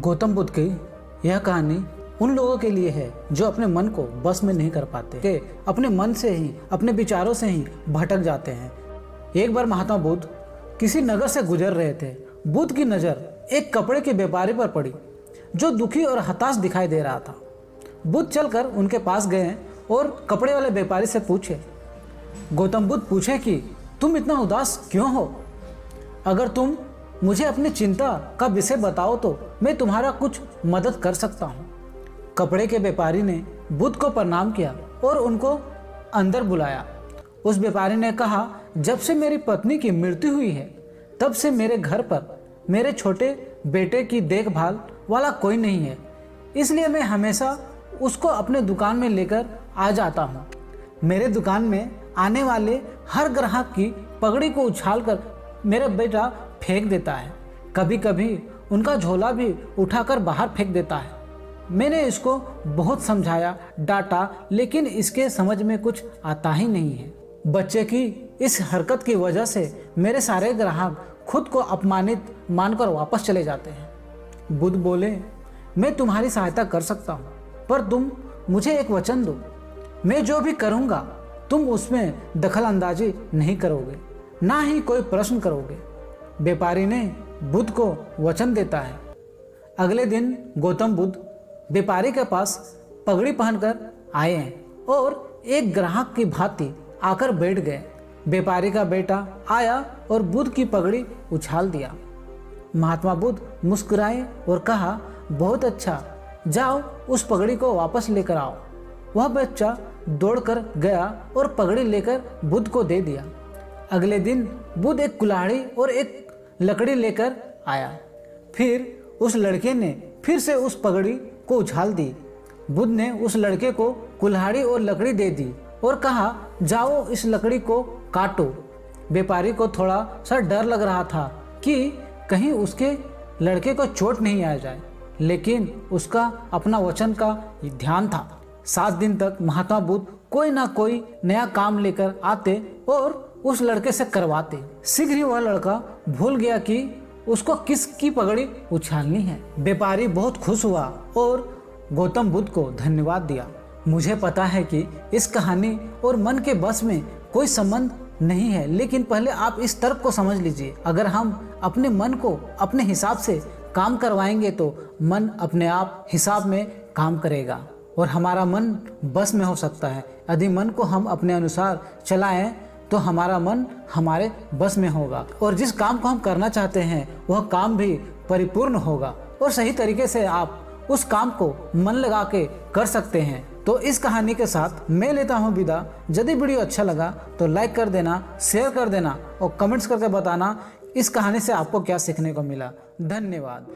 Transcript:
गौतम बुद्ध की यह कहानी उन लोगों के लिए है जो अपने मन को बस में नहीं कर पाते, कि अपने मन से ही, अपने विचारों से ही भटक जाते हैं। एक बार महात्मा बुद्ध किसी नगर से गुजर रहे थे। बुद्ध की नज़र एक कपड़े के व्यापारी पर पड़ी जो दुखी और हताश दिखाई दे रहा था। बुद्ध चलकर उनके पास गए और कपड़े वाले व्यापारी से पूछे। गौतम बुद्ध पूछे कि तुम इतना उदास क्यों हो? अगर तुम मुझे अपनी चिंता का विषय बताओ तो मैं तुम्हारा कुछ मदद कर सकता हूँ। कपड़े के व्यापारी ने बुद्ध को प्रणाम किया और उनको अंदर बुलाया। उस व्यापारी ने कहा, जब से मेरी पत्नी की मृत्यु हुई है तब से मेरे घर पर मेरे छोटे बेटे की देखभाल वाला कोई नहीं है, इसलिए मैं हमेशा उसको अपने दुकान में लेकर आ जाता हूँ। मेरे दुकान में आने वाले हर ग्राहक की पगड़ी को उछालकर मेरा बेटा फेंक देता है। कभी कभी उनका झोला भी उठाकर बाहर फेंक देता है। मैंने इसको बहुत समझाया, डांटा, लेकिन इसके समझ में कुछ आता ही नहीं है। बच्चे की इस हरकत की वजह से मेरे सारे ग्राहक खुद को अपमानित मानकर वापस चले जाते हैं। बुद्ध बोले, मैं तुम्हारी सहायता कर सकता हूँ, पर तुम मुझे एक वचन दो। मैं जो भी करूँगा तुम उसमें दखल अंदाजी नहीं करोगे, ना ही कोई प्रश्न करोगे। व्यापारी ने बुद्ध को वचन देता है। अगले दिन गौतम बुद्ध व्यापारी के पास पगड़ी पहनकर आए हैं और एक ग्राहक की भांति आकर बैठ गए। व्यापारी का बेटा आया और बुद्ध की पगड़ी उछाल दिया। महात्मा बुद्ध मुस्कुराए और कहा, बहुत अच्छा, जाओ उस पगड़ी को वापस लेकर आओ। वह बच्चा दौड़कर गया और पगड़ी लेकर बुद्ध को दे दिया। अगले दिन बुद्ध एक कुल्हाड़ी और एक लकड़ी लेकर आया। फिर उस लड़के ने फिर से उस पगड़ी को उछाल दी। बुद्ध ने उस लड़के को कुल्हाड़ी और लकड़ी दे दी और कहा, जाओ इस लकड़ी को काटो। व्यापारी को थोड़ा सा डर लग रहा था कि कहीं उसके लड़के को चोट नहीं आ जाए, लेकिन उसका अपना वचन का ध्यान था। 7 दिन तक महात्मा बुद्ध कोई ना कोई नया काम लेकर आते और उस लड़के से करवाते। शीघ्र ही वह लड़का भूल गया कि उसको किसकी पगड़ी उछालनी है। व्यापारी बहुत खुश हुआ और गौतम बुद्ध को धन्यवाद दिया। मुझे पता है कि इस कहानी और मन के बस में कोई संबंध नहीं है, लेकिन पहले आप इस तर्क को समझ लीजिए। अगर हम अपने मन को अपने हिसाब से काम करवाएंगे तो मन अपने आप हिसाब में काम करेगा और हमारा मन बस में हो सकता है। यदि मन को हम अपने अनुसार चलाएं तो हमारा मन हमारे बस में होगा और जिस काम को हम करना चाहते हैं वह काम भी परिपूर्ण होगा और सही तरीके से आप उस काम को मन लगा के कर सकते हैं। तो इस कहानी के साथ मैं लेता हूँ विदा। यदि वीडियो अच्छा लगा तो लाइक कर देना, शेयर कर देना और कमेंट्स करके बताना इस कहानी से आपको क्या सीखने को मिला। धन्यवाद।